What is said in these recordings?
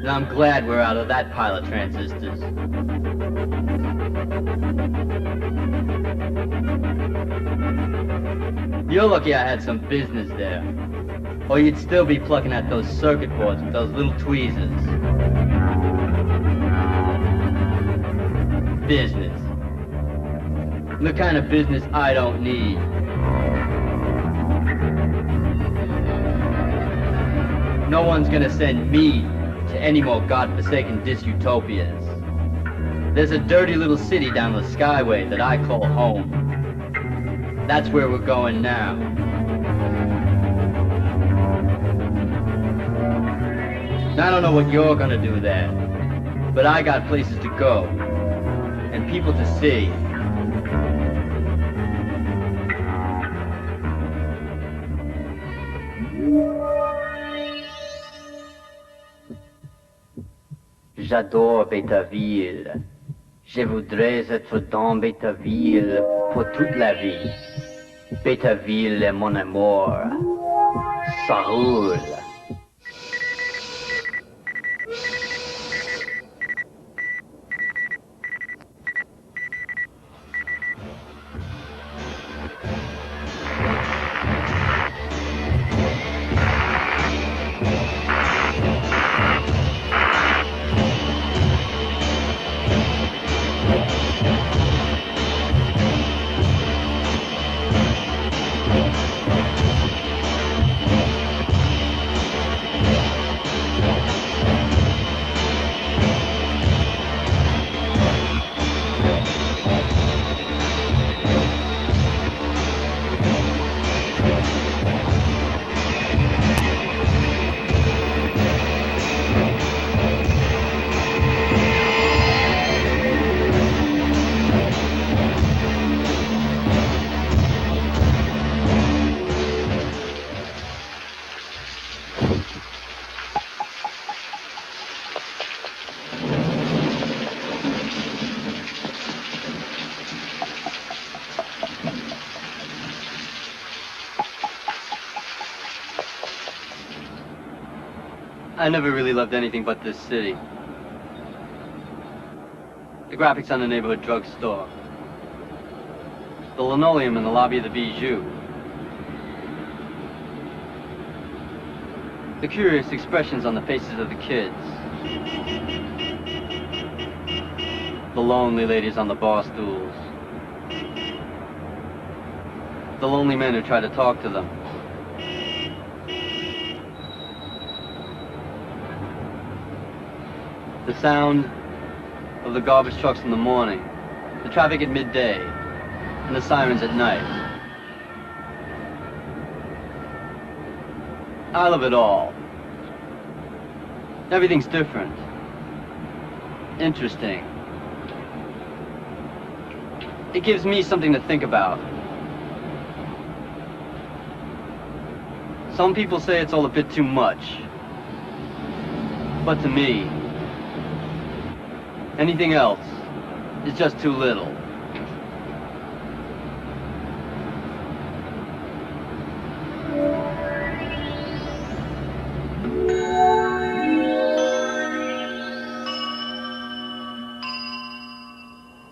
And I'm glad we're out of that pile of transistors. You're lucky I had some business there. Or you'd still be plucking at those circuit boards with those little tweezers. Business. The kind of business I don't need. No one's gonna send me to any more godforsaken dysutopias. There's a dirty little city down the Skyway that I call home. That's where we're going now. I don't know what you're gonna do there, but I got places to go and people to see. J'adore Betaville. Je voudrais être dans Betaville pour toute la vie. Betaville est mon amour. Ça roule. I never really loved anything but this city. The graphics on the neighborhood drugstore. The linoleum in the lobby of the Bijou. The curious expressions on the faces of the kids. The lonely ladies on the bar stools. The lonely men who try to talk to them. The sound of the garbage trucks in the morning, the traffic at midday, and the sirens at night. I love it all. Everything's different. Interesting. It gives me something to think about. Some people say it's all a bit too much. But to me, anything else is just too little.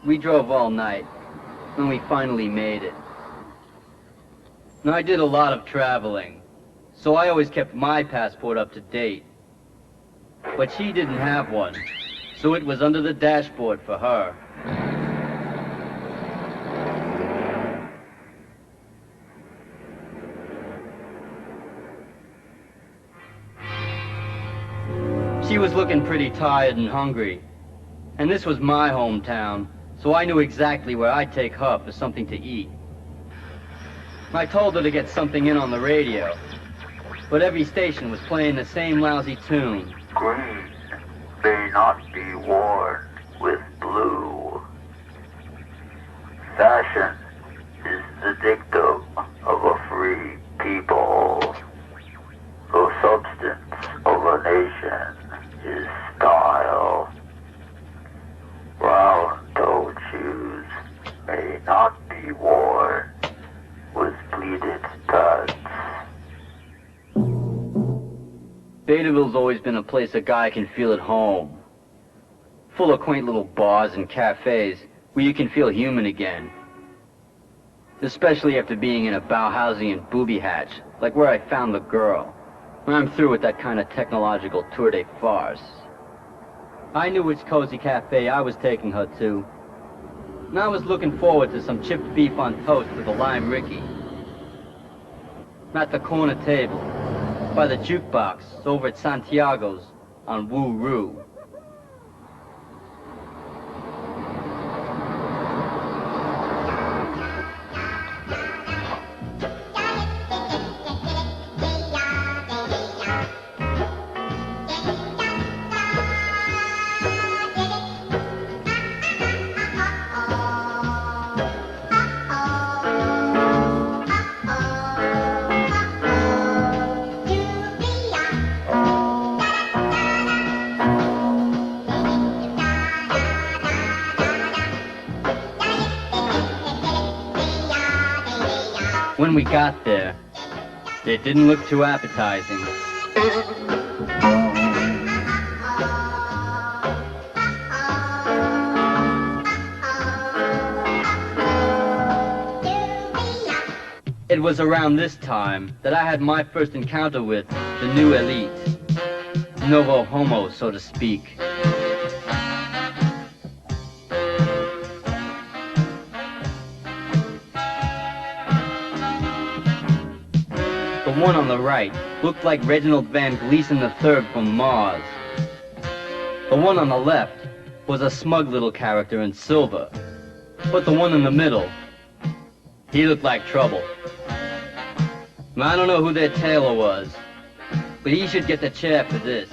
We drove all night, and we finally made it. Now, I did a lot of traveling, so I always kept my passport up to date. But she didn't have one. So it was under the dashboard for her. She was looking pretty tired and hungry. And this was my hometown, so I knew exactly where I'd take her for something to eat. I told her to get something in on the radio, but every station was playing the same lousy tune. Green may not be worn with blue. Fashion is the dictum of a free people. The substance of a nation is style. Round-toed shoes may not be worn with pleated studs. Betaville's always been a place a guy can feel at home. Full of quaint little bars and cafes where you can feel human again. Especially after being in a Bauhausian booby hatch, like where I found the girl. When I'm through with that kind of technological tour de farce. I knew which cozy cafe I was taking her to. And I was looking forward to some chipped beef on toast with a lime Ricky. At the corner table, by the jukebox over at Santiago's on Woo Roo. When we got there, it didn't look too appetizing. It was around this time that I had my first encounter with the new elite. Novo homo, so to speak. The one on the right looked like Reginald Van Gleason III from Mars. The one on the left was a smug little character in silver. But the one in the middle, he looked like trouble. I don't know who their tailor was, but he should get the chair for this.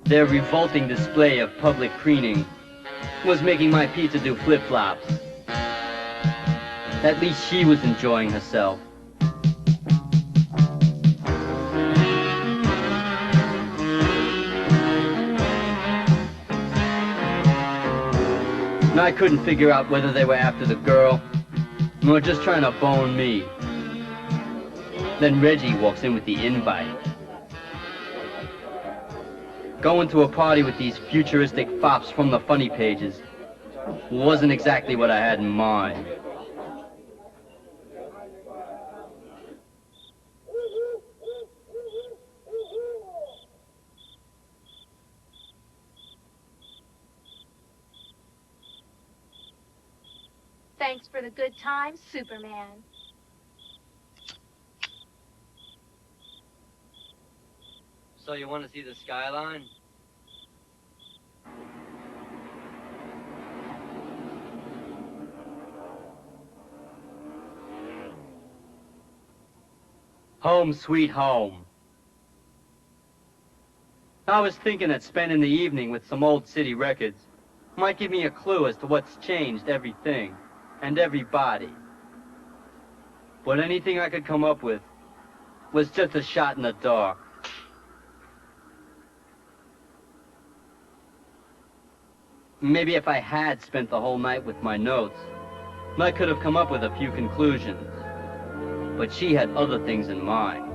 Their revolting display of public preening was making my pizza do flip-flops. At least she was enjoying herself. And I couldn't figure out whether they were after the girl or just trying to bone me. Then Reggie walks in with the invite. Going to a party with these futuristic fops from the funny pages wasn't exactly what I had in mind. Thanks for the good times, Superman. So you want to see the skyline? Home sweet home. I was thinking that spending the evening with some old city records might give me a clue as to what's changed everything and everybody. But anything I could come up with was just a shot in the dark. Maybe if I had spent the whole night with my notes, I could have come up with a few conclusions. But she had other things in mind.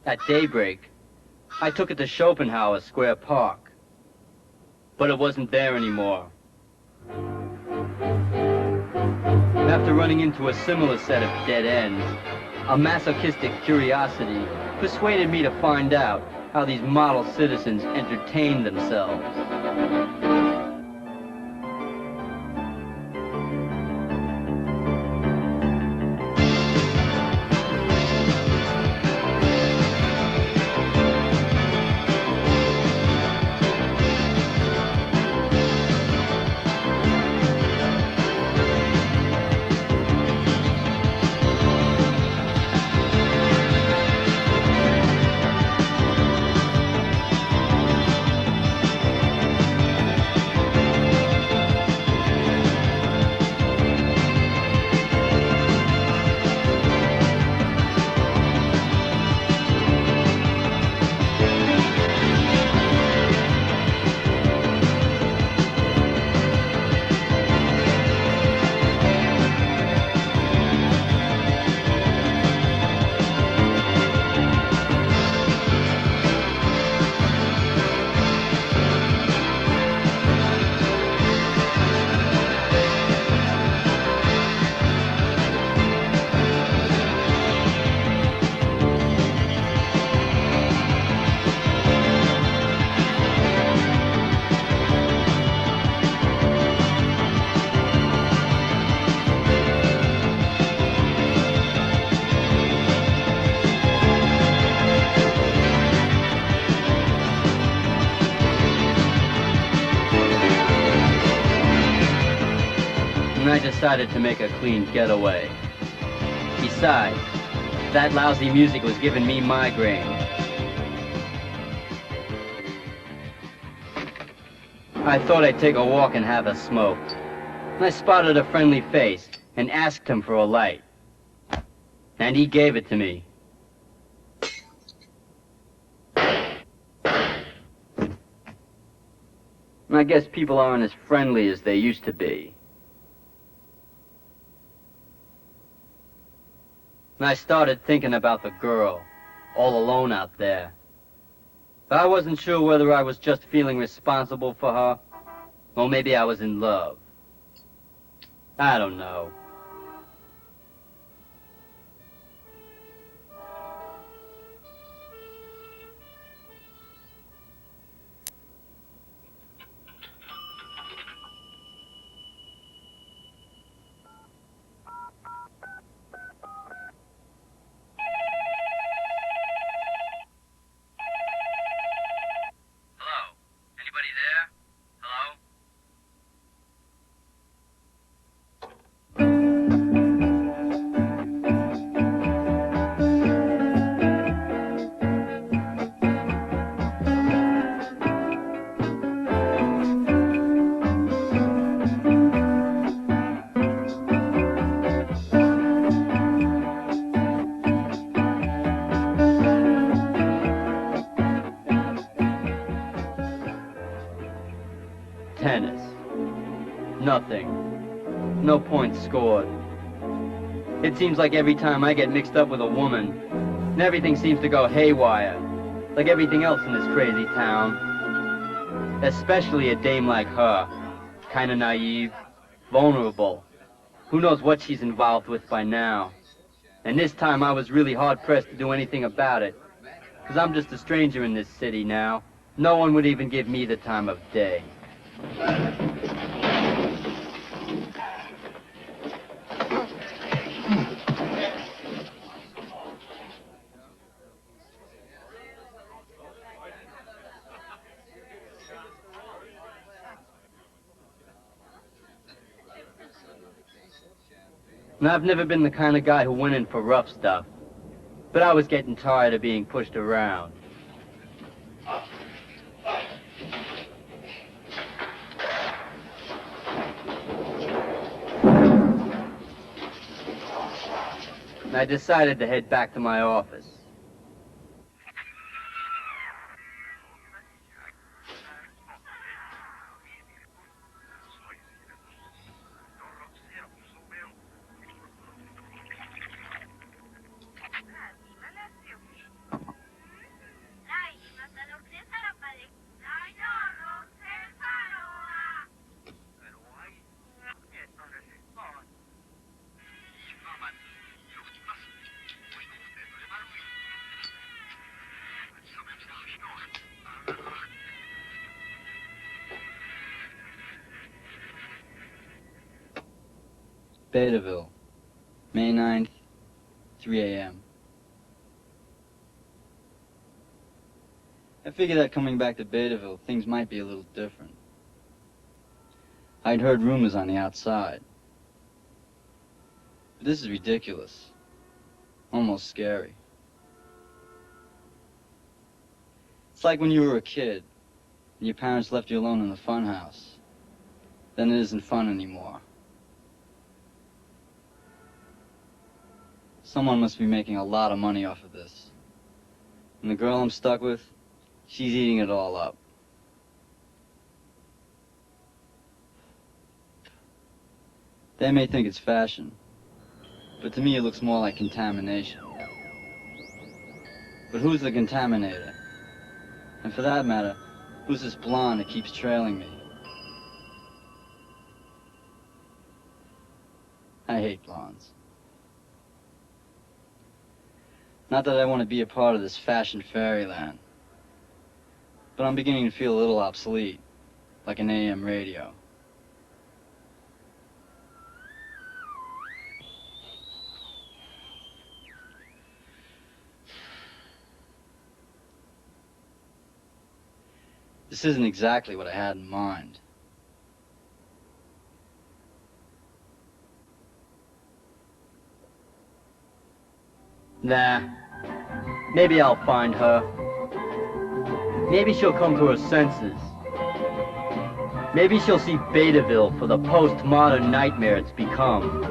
At daybreak, I took it to Schopenhauer Square Park, but it wasn't there anymore. After running into a similar set of dead ends, a masochistic curiosity persuaded me to find out how these model citizens entertained themselves. and I decided to make a clean getaway. Besides, that lousy music was giving me migraines. I thought I'd take a walk and have a smoke. And I spotted a friendly face and asked him for a light. And he gave it to me. And I guess people aren't as friendly as they used to be. And I started thinking about the girl, all alone out there. But I wasn't sure whether I was just feeling responsible for her, or maybe I was in love. I don't know. Tennis. Nothing. No points scored. It seems like every time I get mixed up with a woman, and everything seems to go haywire, like everything else in this crazy town. Especially a dame like her. Kinda naive, vulnerable. Who knows what she's involved with by now. And this time I was really hard-pressed to do anything about it. Because I'm just a stranger in this city now. No one would even give me the time of day. And I've never been the kind of guy who went in for rough stuff. But I was getting tired of being pushed around. And I decided to head back to my office. Betaville, May 9th, 3 a.m. I figured that coming back to Betaville, things might be a little different. I'd heard rumors on the outside. But this is ridiculous. Almost scary. It's like when you were a kid, and your parents left you alone in the fun house. Then it isn't fun anymore. Someone must be making a lot of money off of this. And the girl I'm stuck with, she's eating it all up. They may think it's fashion, but to me it looks more like contamination. But who's the contaminator? And for that matter, who's this blonde that keeps trailing me? I hate blondes. Not that I want to be a part of this fashion fairyland, but I'm beginning to feel a little obsolete, like an AM radio. This isn't exactly what I had in mind. Nah. Maybe I'll find her. Maybe she'll come to her senses. Maybe she'll see Betaville for the postmodern nightmare it's become.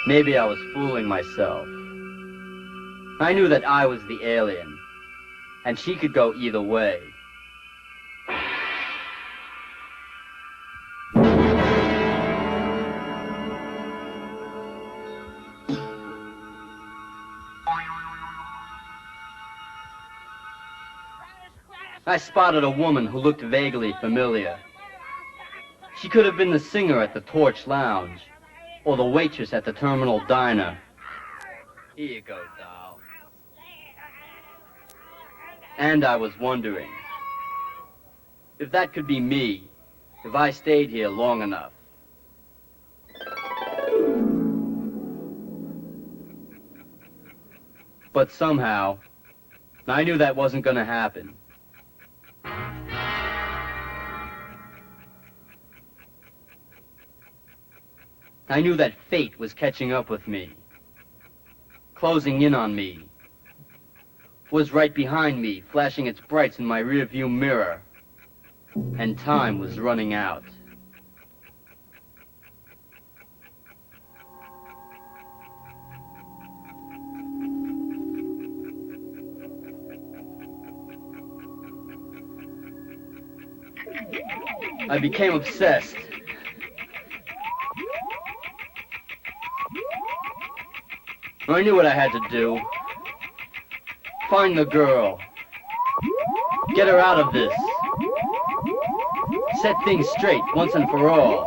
Maybe I was fooling myself. I knew that I was the alien, and she could go either way. I spotted a woman who looked vaguely familiar. She could have been the singer at the Torch Lounge, or the waitress at the Terminal Diner. Here you go, doll. And I was wondering if that could be me, if I stayed here long enough. But somehow, I knew that wasn't gonna happen. I knew that fate was catching up with me, closing in on me, was right behind me, flashing its brights in my rearview mirror, and time was running out. I became obsessed. I knew what I had to do. Find the girl. Get her out of this. Set things straight once and for all.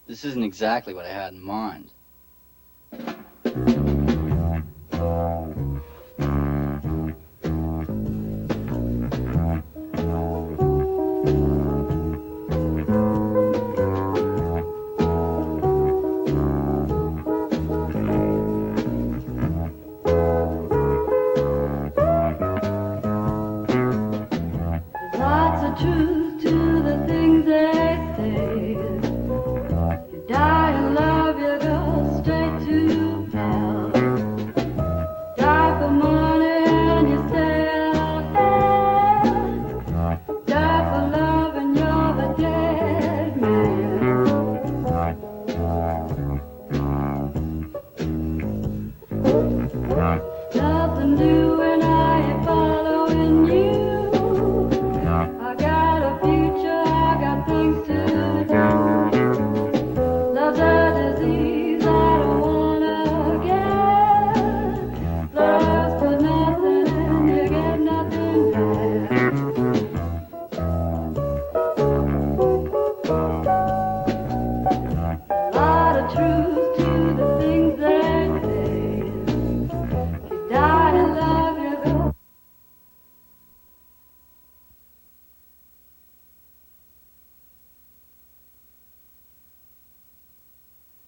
This isn't exactly what I had in mind. Lots of truth to the thing